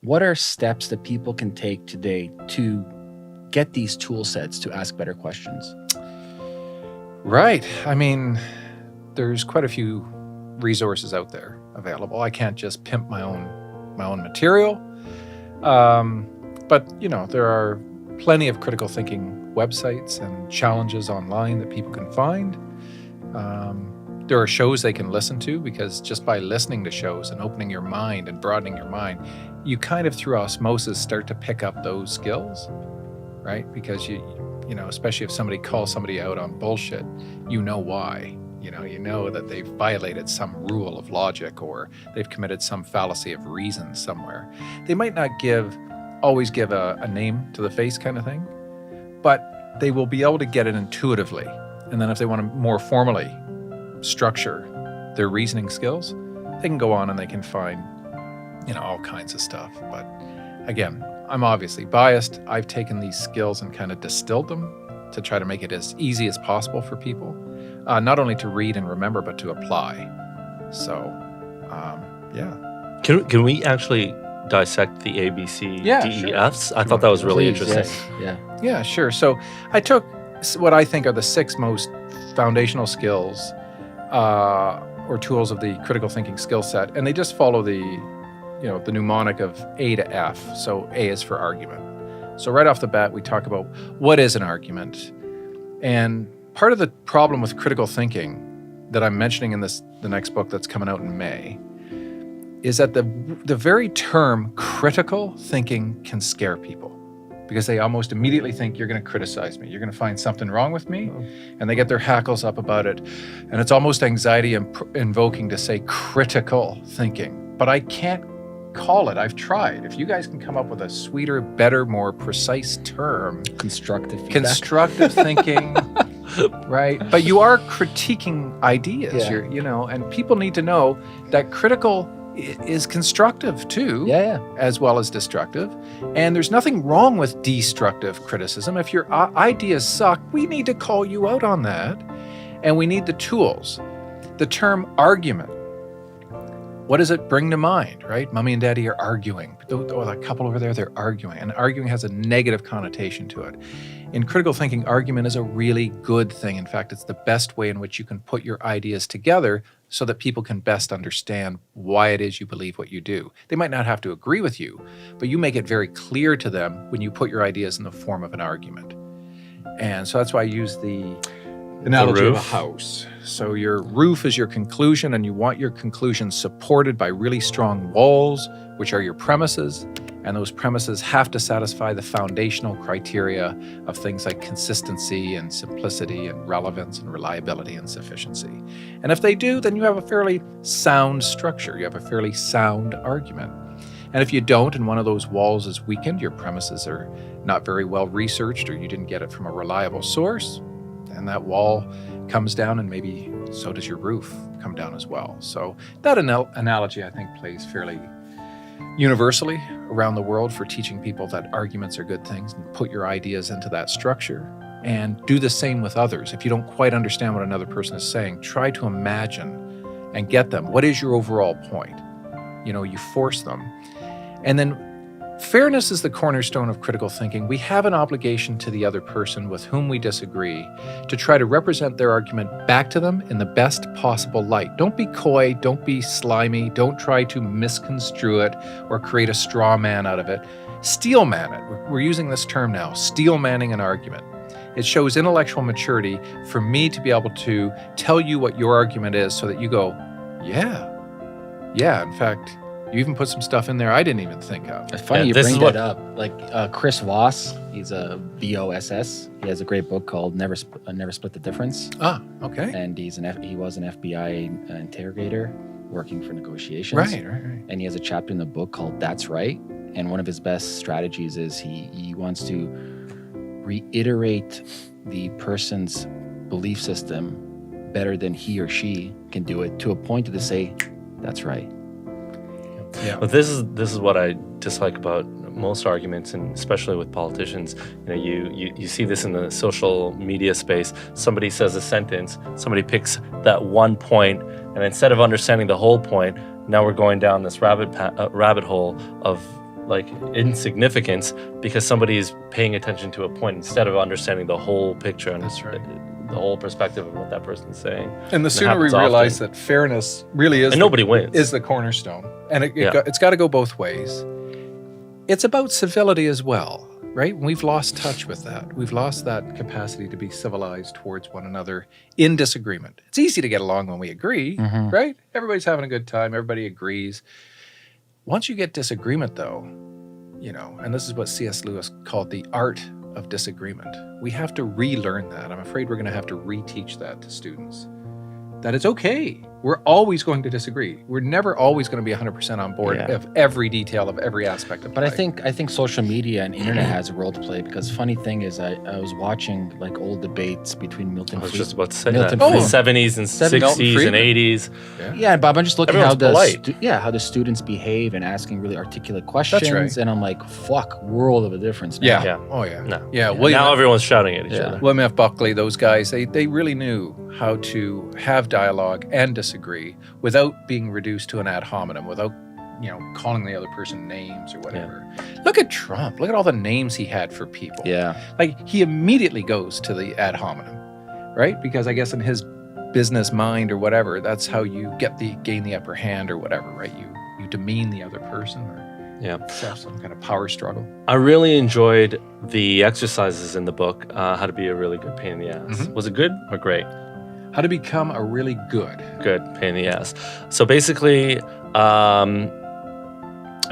what are steps that people can take today to get these tool sets to ask better questions? Right. I mean, there's quite a few resources out there available. I can't just pimp my own material. But, there are plenty of critical thinking websites and challenges online that people can find. There are shows they can listen to, because just by listening to shows and opening your mind and broadening your mind, you kind of through osmosis start to pick up those skills, right? Because you especially if somebody calls somebody out on bullshit, you know why. You know that they've violated some rule of logic, or they've committed some fallacy of reason somewhere. They might not always give a name to the face kind of thing, but they will be able to get it intuitively. And then if they want to more formally structure their reasoning skills, they can go on and they can find, all kinds of stuff. But again, I'm obviously biased. I've taken these skills and kind of distilled them to try to make it as easy as possible for people, not only to read and remember, but to apply. So, yeah. Can we actually dissect the ABC DEFs? Sure. I thought that was really interesting. Yes. Yeah, sure. So I took what I think are the 6 most foundational skills or tools of the critical thinking skill set, and they just follow the mnemonic of A to F. So A is for argument. So right off the bat, we talk about what is an argument. And part of the problem with critical thinking that I'm mentioning in the next book that's coming out in May is that the very term critical thinking can scare people, because they almost immediately think you're going to criticize me. You're going to find something wrong with me. And they get their hackles up about it. And it's almost anxiety invoking to say critical thinking. But I can't call it. I've tried. If you guys can come up with a sweeter, better, more precise term. Constructive feedback. Constructive thinking. Right? But you are critiquing ideas. Yeah. And people need to know that critical is constructive too, as well as destructive. And there's nothing wrong with destructive criticism. If your ideas suck, we need to call you out on that. And we need the tools. The term argument, what does it bring to mind, right? Mommy and daddy are arguing. The couple over there, they're arguing. And arguing has a negative connotation to it. In critical thinking, argument is a really good thing. In fact, it's the best way in which you can put your ideas together so that people can best understand why it is you believe what you do. They might not have to agree with you, but you make it very clear to them when you put your ideas in the form of an argument. And so that's why I use the analogy of a house. So your roof is your conclusion, and you want your conclusion supported by really strong walls, which are your premises. And those premises have to satisfy the foundational criteria of things like consistency and simplicity and relevance and reliability and sufficiency. And if they do, then you have a fairly sound structure. You have a fairly sound argument. And if you don't, and one of those walls is weakened, your premises are not very well researched, or you didn't get it from a reliable source, and that wall comes down, and maybe so does your roof come down as well. So that analogy, I think, plays fairly universally around the world for teaching people that arguments are good things, and put your ideas into that structure, and do the same with others. If you don't quite understand what another person is saying, try to imagine and get them. What is your overall point? You force them. And then fairness is the cornerstone of critical thinking. We have an obligation to the other person with whom we disagree to try to represent their argument back to them in the best possible light. Don't be coy, don't be slimy, don't try to misconstrue it or create a straw man out of it. Steel man it. We're using this term now, steel manning an argument. It shows intellectual maturity for me to be able to tell you what your argument is so that you go, yeah, in fact, you even put some stuff in there I didn't even think of. It's funny you bring that up. Like Chris Voss, he's a VOSS. He has a great book called Never Split the Difference. Ah, okay. And he was an FBI interrogator working for negotiations. Right. And he has a chapter in the book called That's Right. And one of his best strategies is he wants to reiterate the person's belief system better than he or she can do it, to a point to say, that's right. Yeah. But this is what I dislike about most arguments, and especially with politicians. You see this in the social media space. Somebody says a sentence, somebody picks that one point, and instead of understanding the whole point, now we're going down this rabbit hole of like insignificance because somebody is paying attention to a point instead of understanding the whole picture and the whole perspective of what that person's saying. And the sooner we realize that fairness really is, and nobody wins, is the cornerstone, and it's got to go both ways. It's about civility as well, right? We've lost touch with that. We've lost that capacity to be civilized towards one another in disagreement. It's easy to get along when we agree, right? Everybody's having a good time. Everybody agrees. Once you get disagreement, though, and this is what C.S. Lewis called the art of disagreement. We have to relearn that. I'm afraid we're going to have to reteach that to students. That it's okay. We're always going to disagree. We're never always going to be 100% on board of every detail of every aspect of life. But I think social media and internet has a role to play, because funny thing is I was watching like old debates between Milton I was Friesen. just about to say Milton that. Friesen. 70s and 60s and 80s. Yeah, Bob, I'm just looking Everyone's how the students behave and asking really articulate questions. That's right. And I'm like, fuck, world of a difference now. Yeah. Yeah. Oh, yeah. No. Yeah. Now everyone's shouting at each other. William F. Buckley, those guys, they really knew how to have dialogue and disagree without being reduced to an ad hominem, without calling the other person names or whatever. Look at Trump. Look at all the names he had for people. Yeah. Like, he immediately goes to the ad hominem, right? Because I guess in his business mind or whatever, that's how you gain the upper hand or whatever, right? You demean the other person or have some kind of power struggle. I really enjoyed the exercises in the book, how to be a really good pain in the ass. Was it good or great? How to become a really good pain in the ass. So basically, it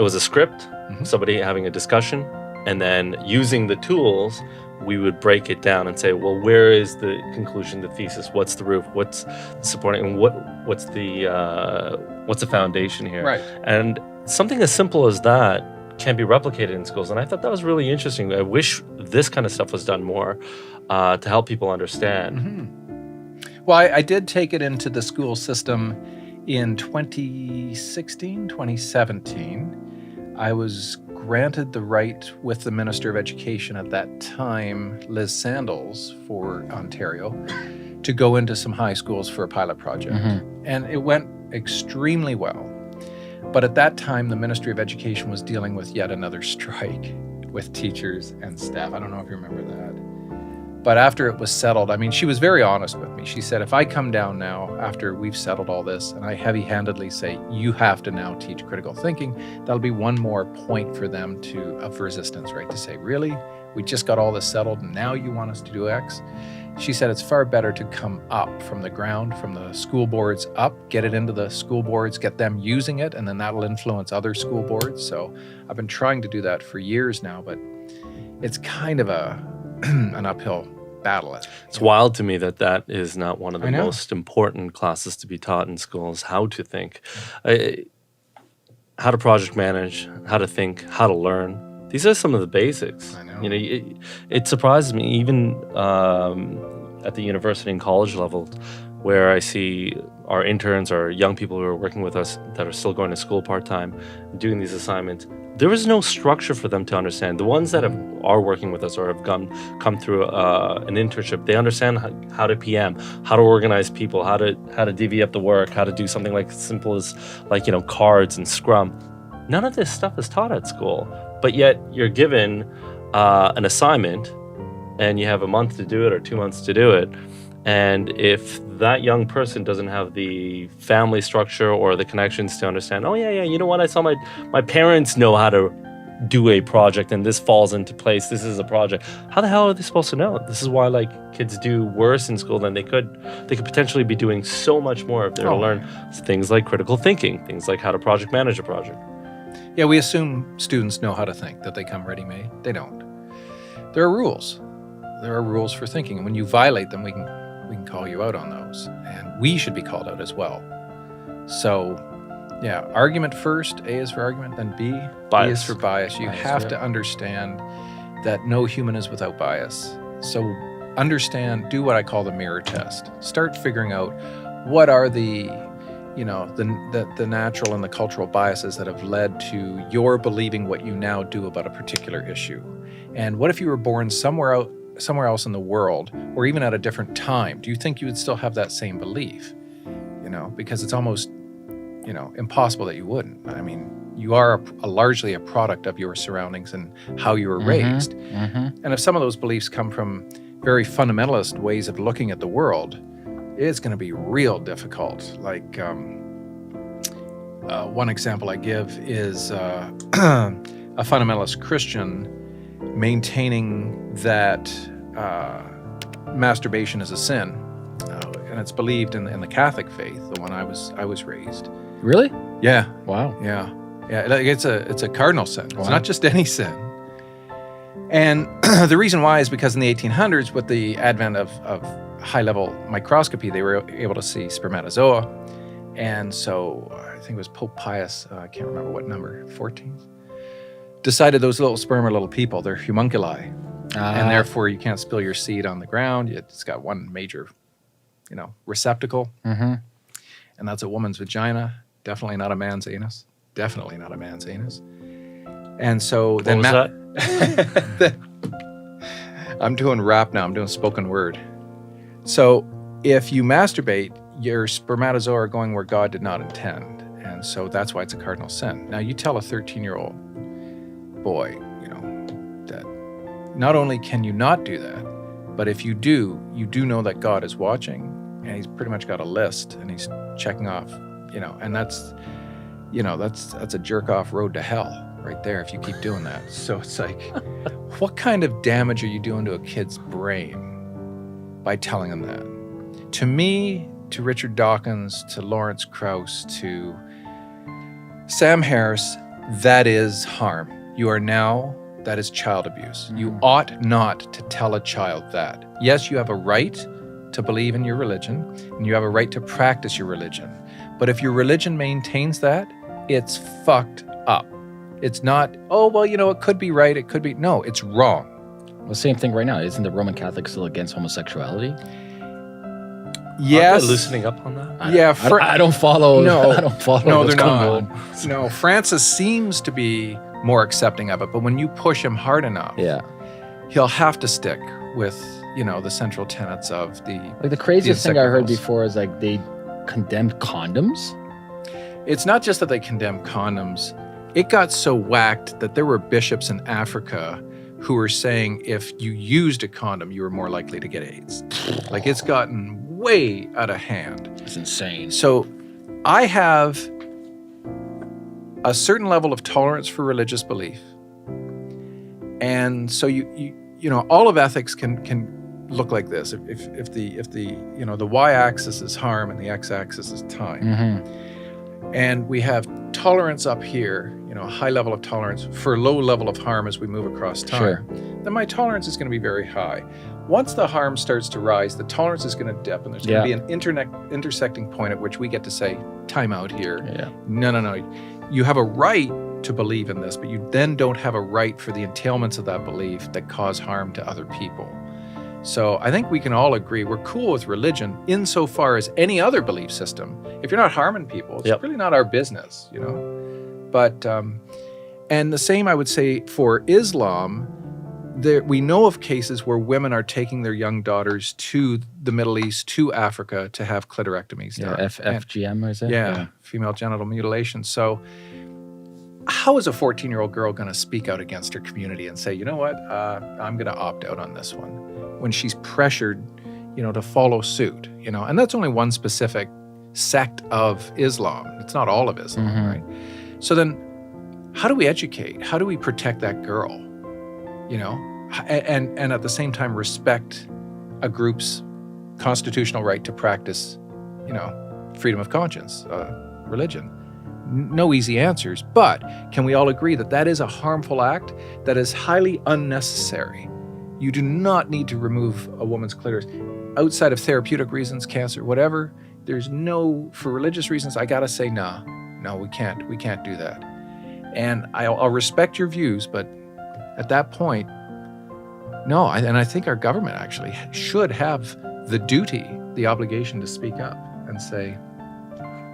was a script, somebody having a discussion, and then using the tools, we would break it down and say, well, where is the conclusion, the thesis? What's the roof? What's the supporting? And what's the foundation here? Right. And something as simple as that can be replicated in schools. And I thought that was really interesting. I wish this kind of stuff was done more to help people understand. Well, I did take it into the school system in 2016, 2017. I was granted the right with the Minister of Education at that time, Liz Sandals, for Ontario, to go into some high schools for a pilot project. And it went extremely well. But at that time, the Ministry of Education was dealing with yet another strike with teachers and staff. I don't know if you remember that. But after it was settled, I mean, she was very honest with me. She said, if I come down now after we've settled all this and I heavy-handedly say, you have to now teach critical thinking, that'll be one more point for them of resistance, right? To say, really? We just got all this settled and now you want us to do X? She said it's far better to come up from the ground, from the school boards up, get it into the school boards, get them using it, and then that'll influence other school boards. So I've been trying to do that for years now, but it's kind of an uphill battle. It's wild to me that is not one of the most important classes to be taught in schools, how to think, how to project manage, how to think, how to learn. These are some of the basics. I know. It surprises me even at the university and college level, where I see our interns or young people who are working with us that are still going to school part-time, doing these assignments. There is no structure for them to understand. The ones that are working with us or have come through an internship, they understand how to PM, how to organize people, how to divvy up the work, how to do something like as simple as cards and Scrum. None of this stuff is taught at school, but yet you're given an assignment and you have a month to do it or 2 months to do it. And if that young person doesn't have the family structure or the connections to understand, you know what, I saw my parents know how to do a project and this falls into place, this is a project. How the hell are they supposed to know? This is why kids do worse in school than they could potentially be doing so much more if they were to learn things like critical thinking, things like how to project manage a project. Yeah, we assume students know how to think, that they come ready-made. They don't. There are rules. There are rules for thinking, and when you violate them, we can call you out on those, and we should be called out as well. So, argument first, A is for argument, then B is for bias. You have to understand that no human is without bias. So do what I call the mirror test. Start figuring out what are the natural and the cultural biases that have led to your believing what you now do about a particular issue. And what if you were born somewhere else in the world, or even at a different time? Do you think you would still have that same belief? Because it's almost, impossible that you wouldn't. I mean, You are largely a product of your surroundings and how you were raised. And if some of those beliefs come from very fundamentalist ways of looking at the world, it's going to be real difficult. Like one example I give is a fundamentalist Christian maintaining that masturbation is a sin, and it's believed in the Catholic faith, the one I was raised. Really? Yeah. Wow. Yeah. Like it's a cardinal sin. It's not just any sin. And the reason why is because in the 1800s, with the advent of high-level microscopy, they were able to see spermatozoa. And so I think it was Pope Pius, I can't remember what number, 14th, decided those little sperm are little people. They're homunculi. And therefore, you can't spill your seed on the ground. It's got one major, receptacle. And that's a woman's vagina. Definitely not a man's anus. Definitely not a man's anus. And so then I'm doing rap now. I'm doing spoken word. So if you masturbate, your spermatozoa are going where God did not intend. And so that's why it's a cardinal sin. Now you tell a 13-year-old boy, that not only can you not do that, but if you do know that God is watching, and he's pretty much got a list and he's checking off, and that's a jerk off road to hell right there if you keep doing that. So it's like, what kind of damage are you doing to a kid's brain by telling them that? To me, to Richard Dawkins, to Lawrence Krauss, to Sam Harris, that is harm. That is child abuse. You ought not to tell a child that. Yes, you have a right to believe in your religion, and you have a right to practice your religion. But if your religion maintains that, it's fucked up. It's not, it could be right, it could be, no, it's wrong. Well, same thing right now. Isn't the Roman Catholic still against homosexuality? Yes. Are they loosening up on that? I don't follow. No, I don't follow. No, what's they're going not. on. No, Francis seems to be more accepting of it, but when you push him hard enough, he'll have to stick with, the central tenets of the. Like the craziest thing I heard before is like they condemned condoms. It's not just that they condemned condoms. It got so whacked that there were bishops in Africa who were saying if you used a condom, you were more likely to get AIDS. Like it's gotten way out of hand. It's insane. So I have a certain level of tolerance for religious belief. And so all of ethics can look like this. If the y-axis is harm and the x-axis is time. And we have tolerance up here, a high level of tolerance for a low level of harm as we move across time, then my tolerance is going to be very high. Once the harm starts to rise, the tolerance is going to dip, and there's going to be an intersecting point at which we get to say, time out here. No. You have a right to believe in this, but you then don't have a right for the entailments of that belief that cause harm to other people. So I think we can all agree we're cool with religion insofar as any other belief system. If you're not harming people, it's really not our business, But, and the same I would say for Islam. We know of cases where women are taking their young daughters to the Middle East, to Africa, to have clitorectomies done. FGM, is it? Yeah, female genital mutilation. So how is a 14-year-old girl going to speak out against her community and say, you know what, I'm going to opt out on this one, when she's pressured, to follow suit, And that's only one specific sect of Islam. It's not all of Islam, right? So then how do we educate? How do we protect that girl? And at the same time respect a group's constitutional right to practice, freedom of conscience, religion. No easy answers, but can we all agree that that is a harmful act that is highly unnecessary? You do not need to remove a woman's clitoris outside of therapeutic reasons, cancer, whatever. There's for religious reasons, I gotta say, no, we can't do that. And I'll respect your views, but at that point, no. And I think our government actually should have the duty, the obligation to speak up and say,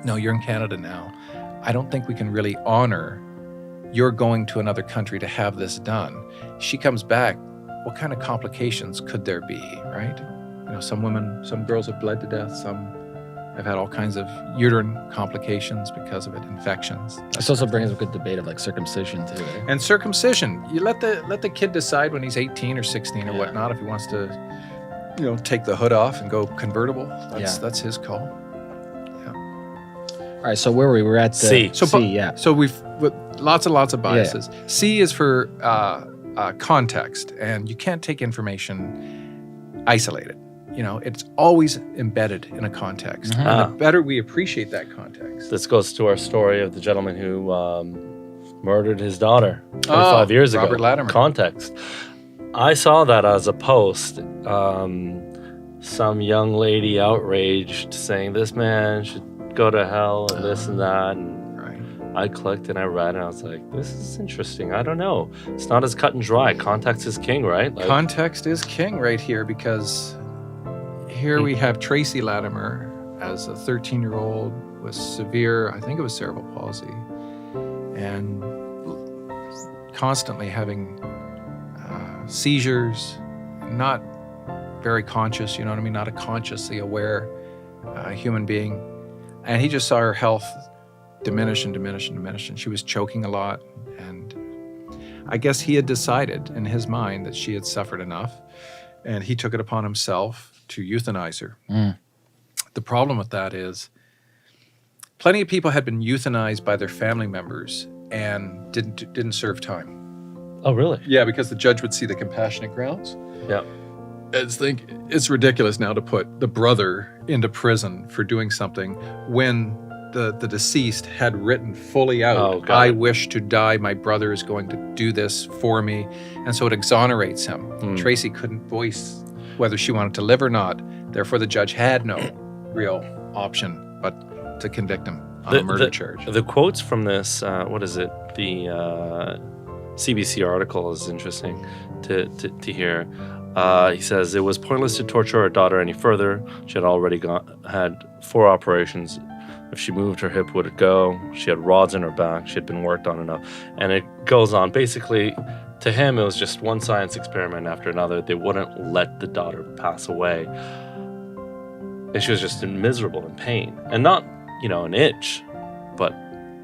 no, you're in Canada now. I don't think we can really honor your going to another country to have this done. She comes back, what kind of complications could there be, right? Some girls have bled to death, some I've had all kinds of uterine complications because of it, infections. This also brings up a good debate of like circumcision too. Right? And circumcision, you let the kid decide when he's 18 or 16 or whatnot if he wants to, take the hood off and go convertible. That's his call. Yeah. All right. So where were we? We're at C. C. Yeah. So we've lots and lots of biases. Yeah. C is for context, and you can't take information isolated. It's always embedded in a context. Mm-hmm. And the better we appreciate that context. This goes to our story of the gentleman who murdered his daughter 25 years ago. Robert Latimer. Context. I saw that as a post. Some young lady outraged saying this man should go to hell and this and that. And right. I clicked and I read and I was like, this is interesting. I don't know. It's not as cut and dry. Context is king, right? Context is king right here, because here we have Tracy Latimer as a 13-year-old with severe, I think it was cerebral palsy, and constantly having seizures, not very conscious, not a consciously aware human being. And he just saw her health diminish and diminish and diminish, and she was choking a lot. And I guess he had decided in his mind that she had suffered enough, and he took it upon himself to euthanize her. The problem with that is plenty of people had been euthanized by their family members and didn't serve time. Oh, really? Yeah, because the judge would see the compassionate grounds. Yeah. It's ridiculous now to put the brother into prison for doing something when the deceased had written fully out, I wish to die, my brother is going to do this for me. And so it exonerates him. Tracy couldn't voice whether she wanted to live or not. Therefore, the judge had no real option but to convict him on a murder charge. The quotes from this, what is it? The CBC article is interesting to hear. He says, it was pointless to torture our daughter any further. She had already had 4 operations. If she moved, her hip would go. She had rods in her back. She had been worked on enough. And it goes on. Basically, to him, it was just one science experiment after another. They wouldn't let the daughter pass away. And she was just miserable in pain. And not, an itch, but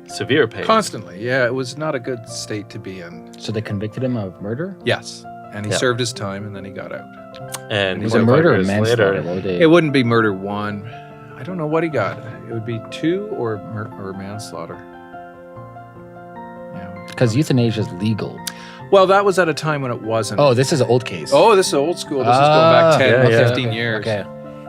severe pain. Constantly, yeah. It was not a good state to be in. So they convicted him of murder? Yes. And he served his time, and then he got out. And was it murder or manslaughter? It wouldn't be murder 1. I don't know what he got. It would be 2 or manslaughter. Yeah. Because euthanasia is legal. Well, that was at a time when it wasn't. Oh, this is an old case. Oh, this is old school. This is going back 10 or 15 years. Okay.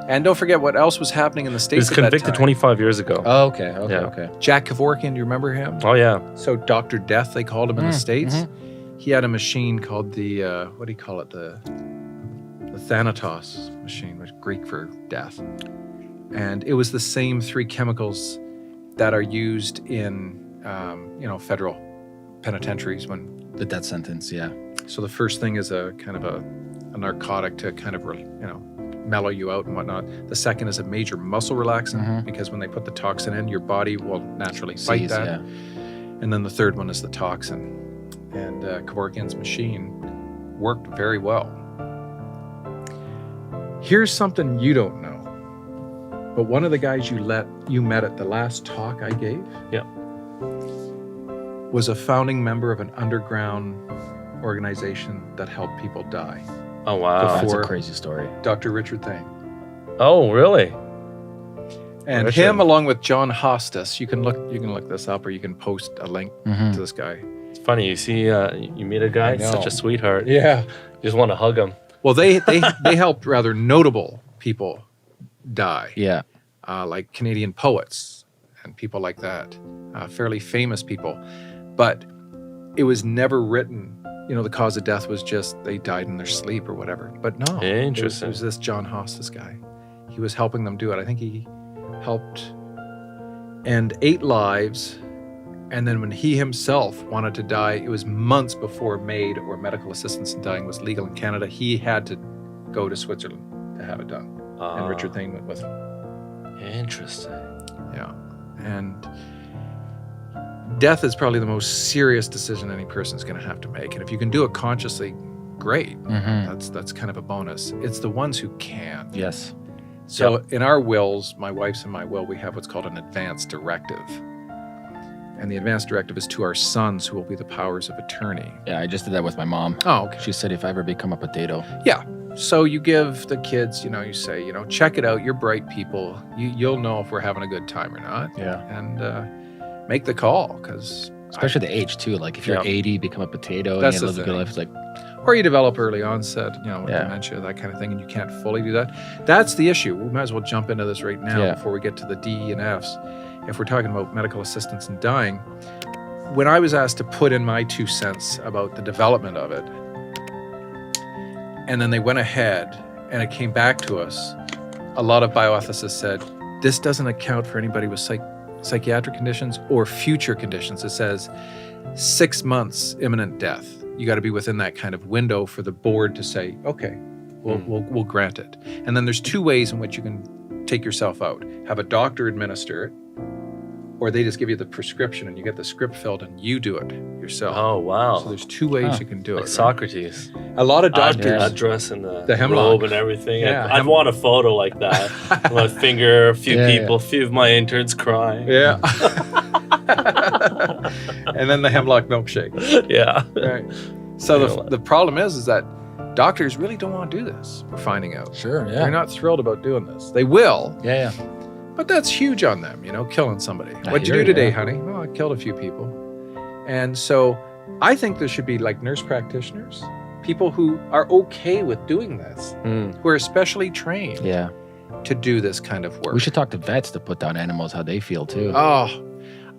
And don't forget what else was happening in the States at that time. He was convicted 25 years ago. Oh, okay. Jack Kevorkian, do you remember him? Oh, yeah. So Dr. Death, they called him in the States. He had a machine called the, what do you call it? The Thanatos machine, which is Greek for death. And it was the same 3 chemicals that are used in, federal penitentiaries when... The death sentence, yeah. So the first thing is a kind of a narcotic to kind of, mellow you out and whatnot. The second is a major muscle relaxant because when they put the toxin in, your body will naturally fight that. Yeah. And then the third one is the toxin. And Kevorkian's machine worked very well. Here's something you don't know. But one of the guys you met at the last talk I gave was a founding member of an underground organization that helped people die. Oh, wow. That's a crazy story. Dr. Richard Thane. Oh, really? And Richard. Him along with John Hostas. You can look this up, or you can post a link to this guy. It's funny. You see, you meet a guy, such a sweetheart. Yeah. You just want to hug him. Well, they helped rather notable people die. Yeah. Like Canadian poets and people like that. Fairly famous people. But it was never written, the cause of death was just they died in their sleep or whatever. But no. Interesting. It was this John Hostas guy. He was helping them do it. I think he helped end 8 lives. And then when he himself wanted to die, it was months before MAID or medical assistance in dying was legal in Canada. He had to go to Switzerland to have it done. And Richard Thane went with him. Interesting. Yeah. And death is probably the most serious decision any person's going to have to make. And if you can do it consciously, great. That's kind of a bonus. It's the ones who can't. Yes. So in our wills, my wife's and my will, we have what's called an advance directive. And the advance directive is to our sons, who will be the powers of attorney. Yeah, I just did that with my mom. Oh, okay. She said if I ever become a potato. Yeah. So you give the kids, you say, check it out. You're bright people. You'll know if we're having a good time or not. Yeah. And make the call, because... Especially the age, too. Like if you're 80, become a potato, That's and you live a good life. It's like... Or you develop early onset, with dementia, that kind of thing, and you can't fully do that. That's the issue. We might as well jump into this right now before we get to the D, E, and Fs. If we're talking about medical assistance in dying, when I was asked to put in my 2 cents about the development of it, and then they went ahead and it came back to us, a lot of bioethicists said, this doesn't account for anybody with psychiatric conditions or future conditions. It says 6 months imminent death. You got to be within that kind of window for the board to say, okay, we'll grant it. And then there's 2 ways in which you can take yourself out. Have a doctor administer it, or they just give you the prescription and you get the script filled and you do it yourself. Oh, wow. So there's 2 ways you can do it. Like Socrates. A lot of doctors. I'd dress in the hemlock robe and everything. Yeah, I'd want a photo like that. My finger, a few people, a few of my interns crying. Yeah. And then the hemlock milkshake. Yeah. Right. So the problem is that doctors really don't want to do this. We're finding out. Sure, yeah. They're not thrilled about doing this. They will. Yeah. But that's huge on them, killing somebody. What'd you do today, honey? Oh, I killed a few people. And so I think there should be like nurse practitioners, people who are okay with doing this, who are specially trained to do this kind of work. We should talk to vets to put down animals, how they feel too. Oh,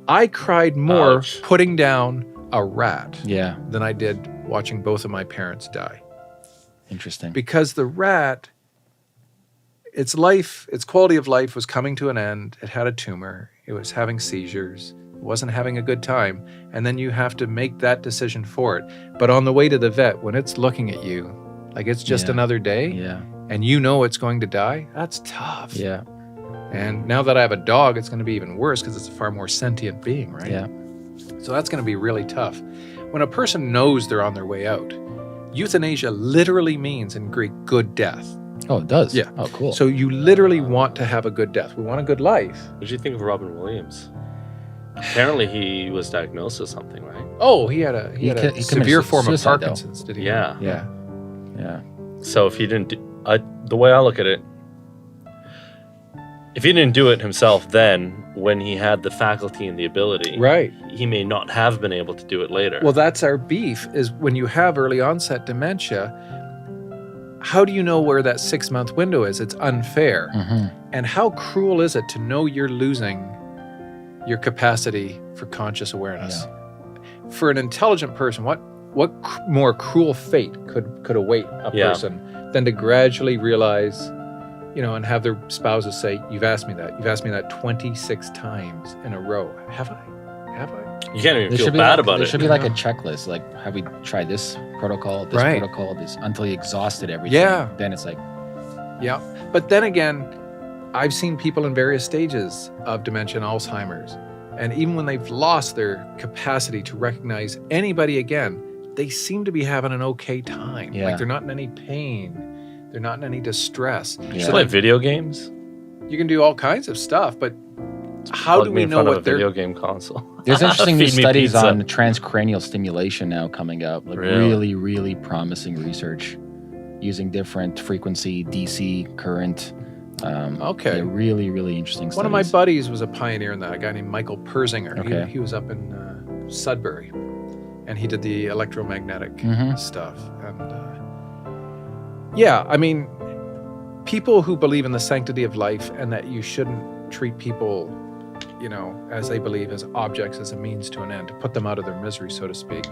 I cried more putting down a rat than I did watching both of my parents die. Interesting. Because the rat, its quality of life was coming to an end. It had a tumor. It was having seizures. It wasn't having a good time. And then you have to make that decision for it. But on the way to the vet, when it's looking at you, like it's just another day, and it's going to die, that's tough. Yeah. And now that I have a dog, it's going to be even worse because it's a far more sentient being, right? Yeah. So that's going to be really tough. When a person knows they're on their way out, euthanasia literally means in Greek, good death. Oh, it does? Yeah. Oh, cool. So you literally want to have a good death. We want a good life. What did you think of Robin Williams? Apparently he was diagnosed with something, right? Oh, he had a severe form of Parkinson's, did he? Yeah. Yeah. So if he didn't the way I look at it, if he didn't do it himself then, when he had the faculty and the ability, right, he may not have been able to do it later. Well, that's our beef, is when you have early onset dementia, how do you know where that 6-month window is? It's unfair. And how cruel is it to know you're losing your capacity for conscious awareness? For an intelligent person, what more cruel fate could await a person than to gradually realize, and have their spouses say, you've asked me that 26 times in a row. Have I? You can't even feel bad about it. There should be like a checklist, like, have we tried this protocol, this, until you exhausted everything. Yeah. Then it's like... Yeah. But then again, I've seen people in various stages of dementia and Alzheimer's, and even when they've lost their capacity to recognize anybody again, they seem to be having an okay time. Yeah. Like they're not in any pain. They're not in any distress. Yeah. So play video games? You can do all kinds of stuff, but how do we know what they're... video game console. There's interesting new studies on transcranial stimulation now coming up. Like really, really promising research using different frequency DC current. Okay. Really, really interesting studies. One of my buddies was a pioneer in that, a guy named Michael Persinger. Okay. He was up in Sudbury, and he did the electromagnetic stuff. And people who believe in the sanctity of life and that you shouldn't treat people, as they believe, as objects, as a means to an end, to put them out of their misery, so to speak,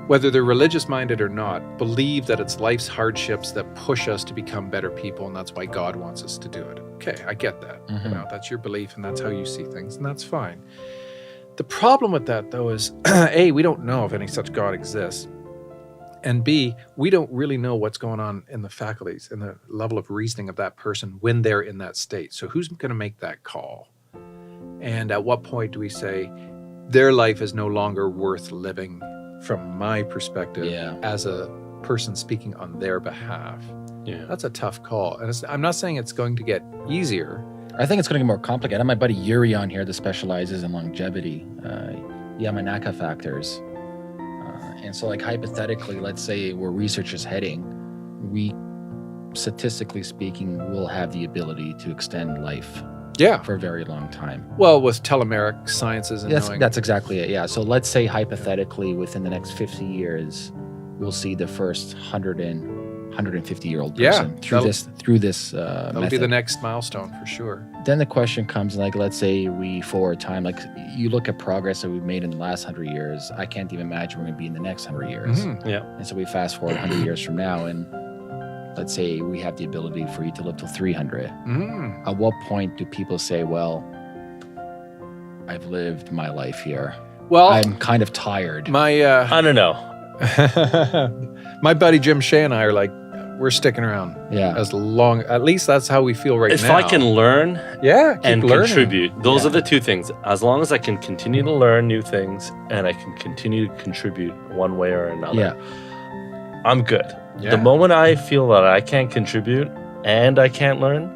whether they're religious-minded or not, believe that it's life's hardships that push us to become better people, and that's why God wants us to do it. Okay, I get that. That's your belief, and that's how you see things, and that's fine. The problem with that, though, is A, we don't know if any such God exists, and B, we don't really know what's going on in the faculties and the level of reasoning of that person when they're in that state. So who's going to make that call? And at what point do we say their life is no longer worth living from my perspective as a person speaking on their behalf? Yeah. That's a tough call. And I'm not saying it's going to get easier. I think it's going to get more complicated. I have my buddy Yuri on here that specializes in longevity, Yamanaka factors. And so, like, hypothetically, let's say where research is heading, we, statistically speaking, will have the ability to extend life for a very long time. Well, with telomeric sciences and that's exactly it, yeah. So let's say hypothetically within the next 50 years, we'll see the first 150-year-old person through this that'll method. be the next milestone for sure. Then the question comes, like, let's say we forward time, like you look at progress that we've made in the last 100 years, I can't even imagine we're going to be in the next 100 years. Mm-hmm. Yeah. And so we fast forward 100 years from now, and let's say we have the ability for you to live till 300. Mm. At what point do people say, well, I've lived my life here. Well, I'm kind of tired. I don't know. My buddy Jim Shea and I are like, we're sticking around as long, at least that's how we feel right now. If I can learn and learning. contribute, those are the two things. As long as I can continue to learn new things and I can continue to contribute one way or another, I'm good. Yeah. The moment I feel that I can't contribute and I can't learn,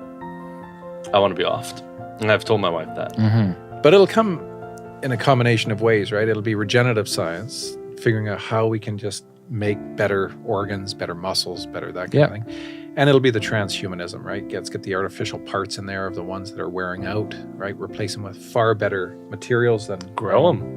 I want to be offed. And I've told my wife that. Mm-hmm. But it'll come in a combination of ways, right? It'll be regenerative science, figuring out how we can just make better organs, better muscles, better that kind of thing. And it'll be the transhumanism, right? Let's get the artificial parts in there of the ones that are wearing out, right? Replace them with far better materials than Grow them.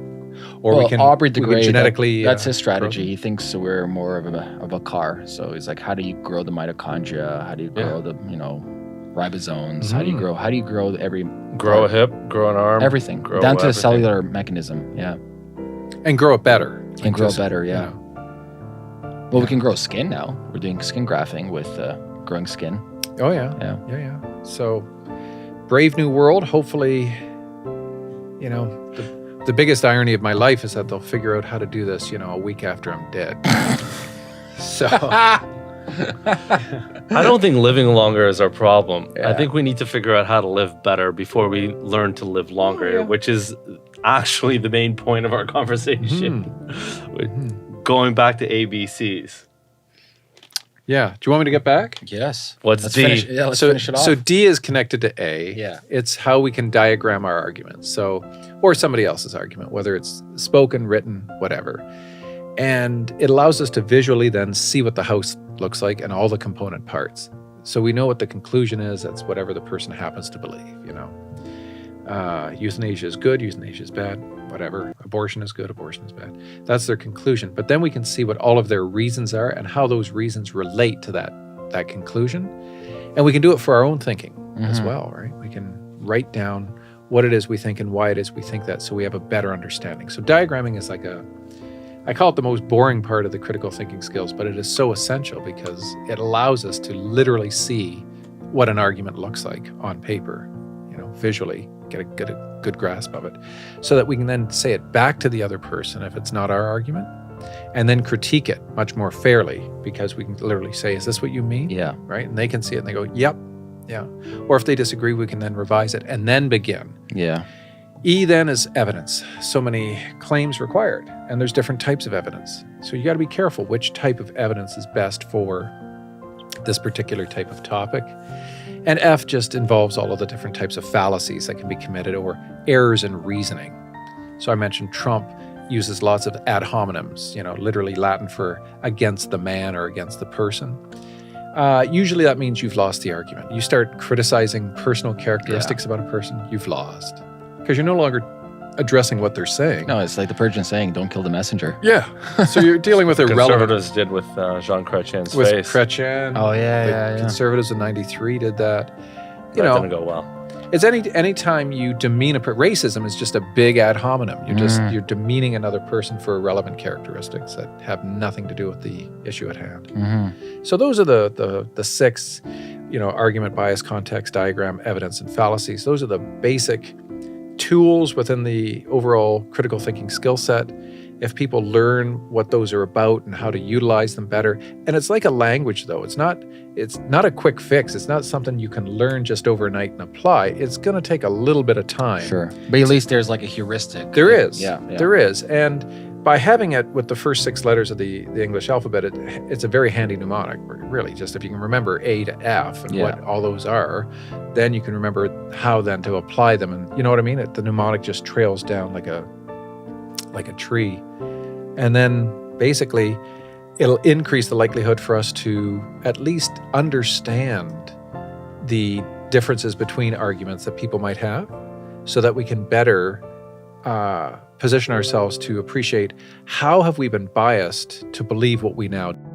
Or we can Aubrey de Grey, genetically. that's his strategy. He thinks we're more of a car. So he's like, how do you grow the mitochondria? How do you grow the ribosomes? Mm-hmm. How do you grow every Grow a hip, grow an arm. everything grow down to the everything. cellular mechanism? Yeah, and grow it better. and grow Just, better. Yeah. you know. Well, we can grow skin now. We're doing skin grafting with growing skin. Oh yeah. Yeah. Yeah. So, brave new world. Hopefully, the biggest irony of my life is that they'll figure out how to do this, a week after I'm dead. So, I don't think living longer is our problem. Yeah. I think we need to figure out how to live better before we learn to live longer, which is actually the main point of our conversation. Going back to ABCs. yeah. Do you want me to get back? Yes. What's Let's D? finish, let's finish it off. So D is connected to A. Yeah. It's how we can diagram our arguments. So, or somebody else's argument, whether it's spoken, written, whatever. And it allows us to visually then see what the house looks like and all the component parts. So we know what the conclusion is. That's whatever the person happens to believe, euthanasia is good, euthanasia is bad, whatever. Abortion is good, abortion is bad. That's their conclusion. But then we can see what all of their reasons are and how those reasons relate to that conclusion. And we can do it for our own thinking as well, right? We can write down what it is we think and why it is we think that, so we have a better understanding. So diagramming is like I call it the most boring part of the critical thinking skills, but it is so essential because it allows us to literally see what an argument looks like on paper, visually, get a good grasp of it, so that we can then say it back to the other person if it's not our argument, and then critique it much more fairly because we can literally say, is this what you mean? Yeah. Right? And they can see it and they go, yep, yeah. Or if they disagree, we can then revise it and then begin. Yeah. E then is evidence. So many claims required, and there's different types of evidence. So you got to be careful which type of evidence is best for this particular type of topic. And F just involves all of the different types of fallacies that can be committed or errors in reasoning. So I mentioned Trump uses lots of ad hominems, literally Latin for against the man or against the person. Usually that means you've lost the argument. You start criticizing personal characteristics about a person, you've lost. Because you're no longer addressing what they're saying. No, it's like the Persian saying, don't kill the messenger. Yeah. So you're dealing with irrelevant. Conservatives did with Jean Chrétien's With face. Chrétien. Oh, yeah. Conservatives in 93 did that. That didn't go well. It's any time you demean racism is just a big ad hominem. You're demeaning another person for irrelevant characteristics that have nothing to do with the issue at hand. Mm-hmm. So those are the six, argument, bias, context, diagram, evidence, and fallacies. Those are the basic tools within the overall critical thinking skill set. If people learn what those are about and how to utilize them better, and it's like a language though, it's not a quick fix. It's not something you can learn just overnight and apply. It's going to take a little bit of time. Sure. But at least there's like a heuristic. There is. Yeah. There is. And by having it with the first 6 letters of the English alphabet, it's a very handy mnemonic, really. Just if you can remember A to F and what all those are, then you can remember how then to apply them. And you know what I mean? The mnemonic just trails down like a tree. And then basically, it'll increase the likelihood for us to at least understand the differences between arguments that people might have, so that we can better position ourselves to appreciate how have we been biased to believe what we now do.